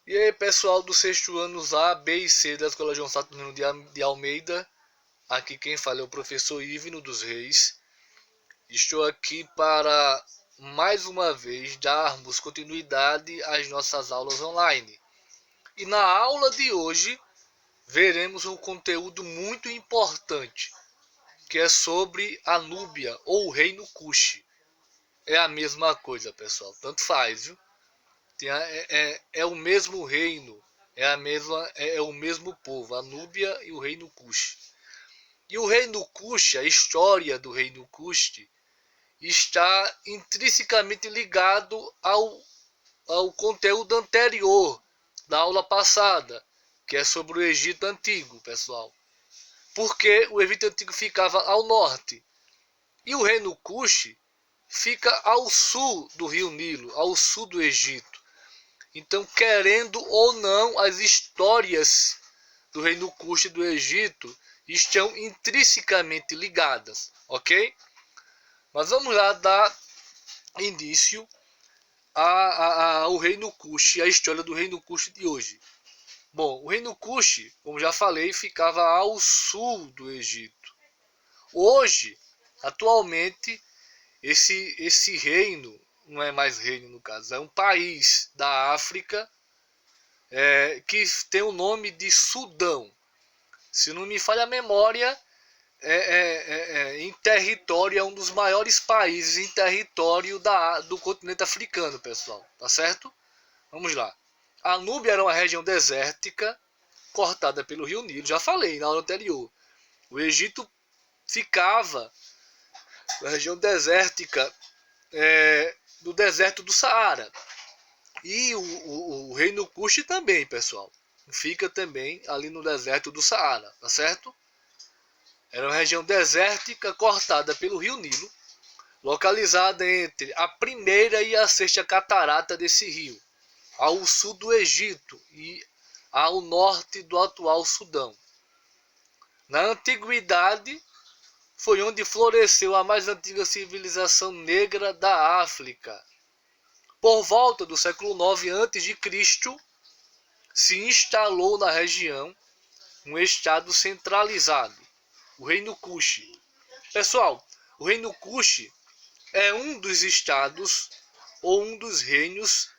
E aí, pessoal do sexto anos A, B e C da Escola João Saturnino de Almeida, aqui quem fala é o professor Ivino dos Reis. Estou aqui para, mais uma vez, darmos continuidade às nossas aulas online. E na aula de hoje, veremos um conteúdo muito importante, que é sobre a Núbia, ou o Reino Kush. É a mesma coisa, pessoal, tanto faz, viu? É o mesmo reino, é o mesmo povo, a Núbia e o reino Kush. E o reino Kush, a história do reino Kush, está intrinsecamente ligado ao conteúdo anterior da aula passada, que é sobre o Egito Antigo, pessoal. Porque o Egito Antigo ficava ao norte e o reino Kush fica ao sul do rio Nilo, ao sul do Egito. Então, querendo ou não, as histórias do reino Kush e do Egito estão intrinsecamente ligadas, ok? Mas vamos lá dar início ao reino Kush, a história do reino Kush de hoje. Bom, o reino Kush, como já falei, ficava ao sul do Egito. Hoje, atualmente, esse reino, não é mais reino no caso, é um país da África, que tem o nome de Sudão. Se não me falha a memória, em território, é um dos maiores países em território do continente africano, pessoal. Tá certo? Vamos lá. A Núbia era uma região desértica, cortada pelo rio Nilo. Já falei na aula anterior. O Egito ficava na região desértica, do deserto do Saara. E o reino Kush também, pessoal. Fica também ali no deserto do Saara, tá certo? Era uma região desértica cortada pelo rio Nilo, localizada entre a primeira e a sexta catarata desse rio, ao sul do Egito e ao norte do atual Sudão. Na antiguidade, foi onde floresceu a mais antiga civilização negra da África. Por volta do século IX a.C., se instalou na região um estado centralizado, o Reino Kush. Pessoal, o Reino Kush é um dos estados ou um dos reinos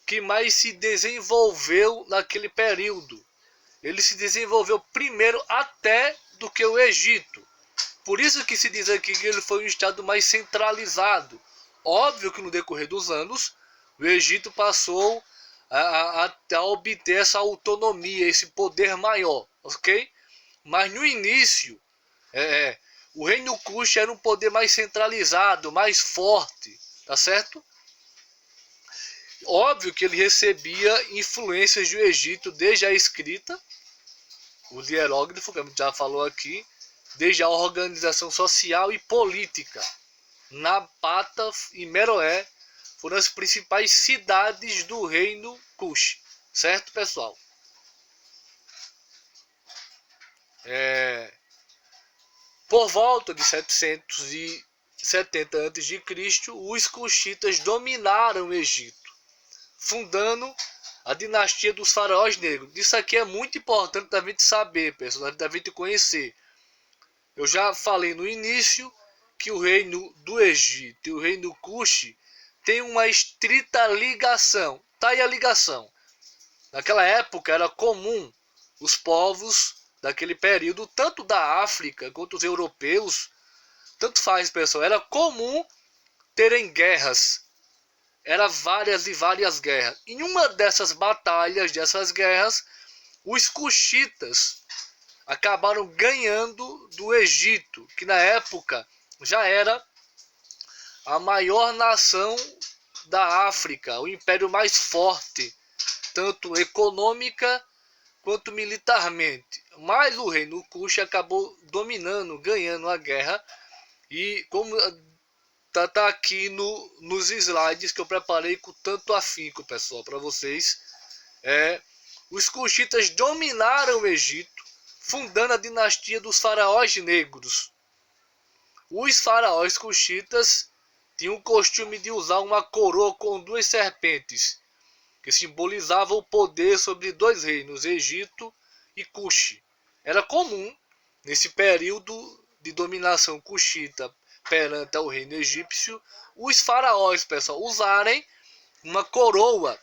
que mais se desenvolveu naquele período. Ele se desenvolveu primeiro até do que o Egito. Por isso que se diz aqui que ele foi um estado mais centralizado. Óbvio que no decorrer dos anos, o Egito passou a obter essa autonomia, esse poder maior, ok? Mas no início, o reino Kush era um poder mais centralizado, mais forte, tá certo? Óbvio que ele recebia influências do Egito desde a escrita, o hieróglifo, que a gente já falou aqui, desde a organização social e política. Napata e Meroé foram as principais cidades do reino Kush, certo, pessoal? Por volta de 770 a.C., os Kushitas dominaram o Egito, fundando a dinastia dos faraós negros. Isso aqui é muito importante da gente saber, pessoal, da gente conhecer. Eu já falei no início que o reino do Egito e o reino Kush tem uma estrita ligação. Tá aí a ligação. Naquela época era comum os povos daquele período, tanto da África quanto os europeus, tanto faz, pessoal, era comum terem guerras. Era várias e várias guerras. Em uma dessas batalhas, dessas guerras, os Kushitas acabaram ganhando do Egito, que na época já era a maior nação da África, o império mais forte, tanto econômica quanto militarmente. Mas o reino Kush acabou dominando, ganhando a guerra, e como tá aqui nos slides que eu preparei com tanto afinco, pessoal, para vocês, os Kushitas dominaram o Egito, fundando a dinastia dos faraós negros. Os faraós Kushitas tinham o costume de usar uma coroa com duas serpentes. que simbolizava o poder sobre dois reinos, Egito e Cuxi. Era comum, nesse período de dominação cuxita perante o reino egípcio, os faraós, pessoal, usarem uma coroa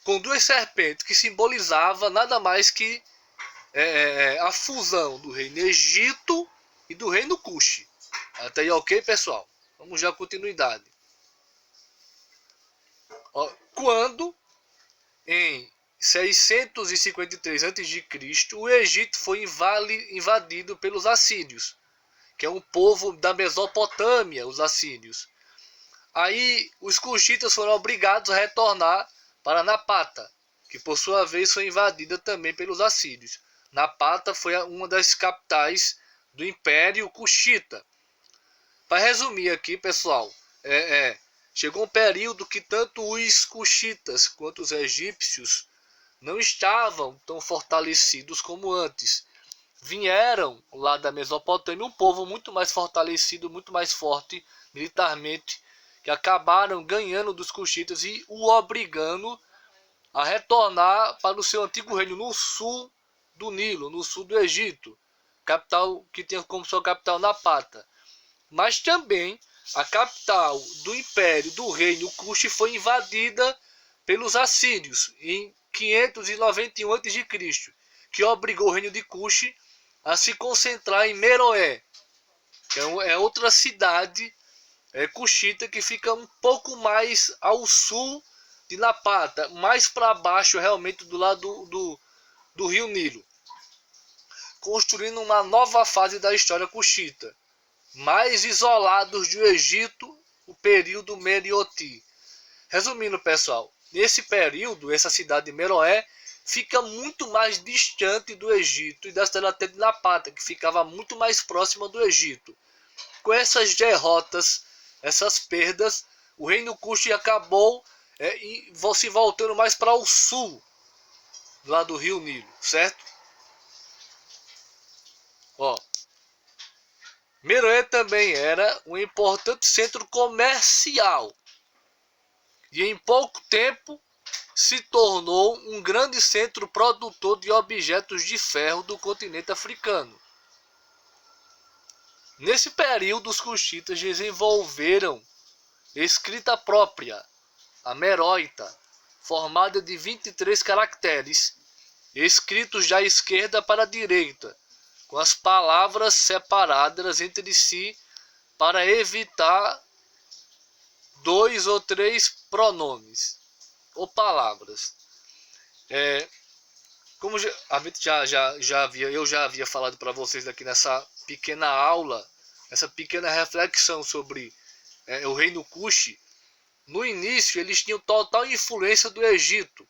com duas serpentes, que simbolizava nada mais que a fusão do reino Egito e do reino Cuxi. Até aí, ok, pessoal? Vamos dar continuidade. Quando, em 653 a.C., o Egito foi invadido pelos assírios, que é um povo da Mesopotâmia, os assírios. Aí os cuxitas foram obrigados a retornar para Napata, que por sua vez foi invadida também pelos assírios. Napata foi uma das capitais do Império Cuxita. Para resumir aqui, pessoal, chegou um período que tanto os cuxitas quanto os egípcios não estavam tão fortalecidos como antes. Vieram lá da Mesopotâmia um povo muito mais fortalecido, muito mais forte militarmente, que acabaram ganhando dos cuxitas e o obrigando a retornar para o seu antigo reino no sul do Nilo, no sul do Egito, capital que tinha como sua capital Napata. Mas também a capital do império do reino Cuxi foi invadida pelos assírios em 591 a.C., que obrigou o reino de Cuxi a se concentrar em Meroé, que é outra cidade cuxita que fica um pouco mais ao sul de Napata, mais para baixo realmente do lado do rio Nilo, construindo uma nova fase da história cuxita, mais isolados do Egito, o período Merioti. Resumindo, pessoal, nesse período, essa cidade de Meroé fica muito mais distante do Egito e da cidade até de Napata, que ficava muito mais próxima do Egito. Com essas derrotas, essas perdas, o reino Cuxi acabou se voltando mais para o sul, lá do rio Nilo, certo? Meroé também era um importante centro comercial e em pouco tempo se tornou um grande centro produtor de objetos de ferro do continente africano. Nesse período, os cuxitas desenvolveram escrita própria, a meroita, formada de 23 caracteres, escritos da esquerda para a direita, com as palavras separadas entre si para evitar 2 ou 3 pronomes ou palavras. Como eu já havia falado para vocês aqui nessa pequena aula, essa pequena reflexão sobre o reino Cuxi, no início eles tinham total influência do Egito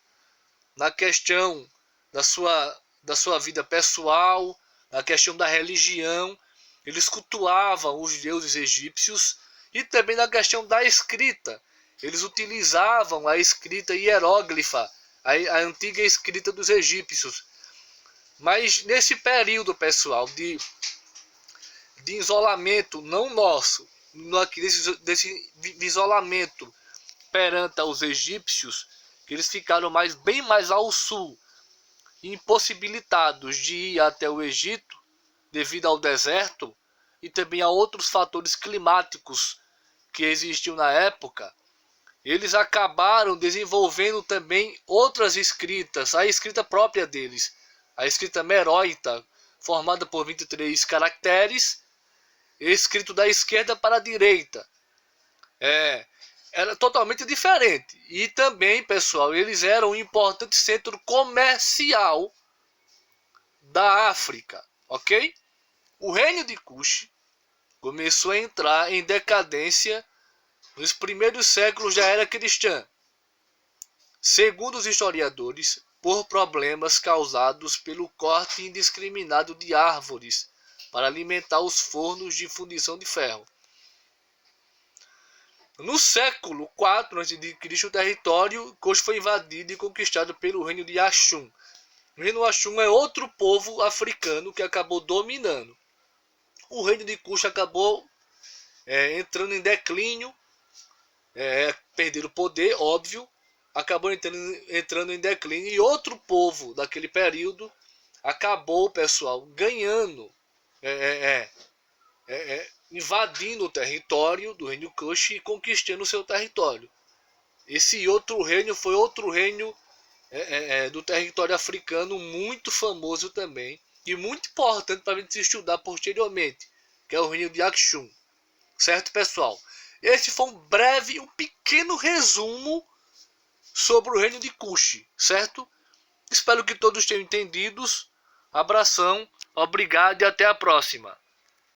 na questão da sua vida pessoal, na questão da religião. Eles cultuavam os deuses egípcios e também na questão da escrita. Eles utilizavam a escrita hieróglifa, a antiga escrita dos egípcios. Mas nesse período, pessoal, de isolamento, não nosso, desse isolamento perante os egípcios, que eles ficaram bem mais ao sul, impossibilitados de ir até o Egito devido ao deserto e também a outros fatores climáticos que existiam na época. Eles acabaram desenvolvendo também outras escritas, a escrita própria deles, a escrita meroita, formada por 23 caracteres, escrito da esquerda para a direita. Era totalmente diferente. E também, pessoal, eles eram um importante centro comercial da África, ok? O reino de Cuxi começou a entrar em decadência nos primeiros séculos da era cristã, segundo os historiadores, por problemas causados pelo corte indiscriminado de árvores para alimentar os fornos de fundição de ferro. No século IV a.C., o território Cuxi foi invadido e conquistado pelo reino de Axum. O reino Axum é outro povo africano que acabou dominando. O reino de Cuxi acabou entrando em declínio perderam o poder, óbvio, acabou entrando em declínio, e outro povo daquele período acabou, pessoal, ganhando, invadindo o território do reino Kush e conquistando o seu território. Esse outro reino foi outro reino do território africano muito famoso também e muito importante para a gente estudar posteriormente, que é o reino de Aksum. Certo, pessoal? Esse foi um pequeno resumo sobre o reino de Kush, certo? Espero que todos tenham entendido. Abração, obrigado e até a próxima.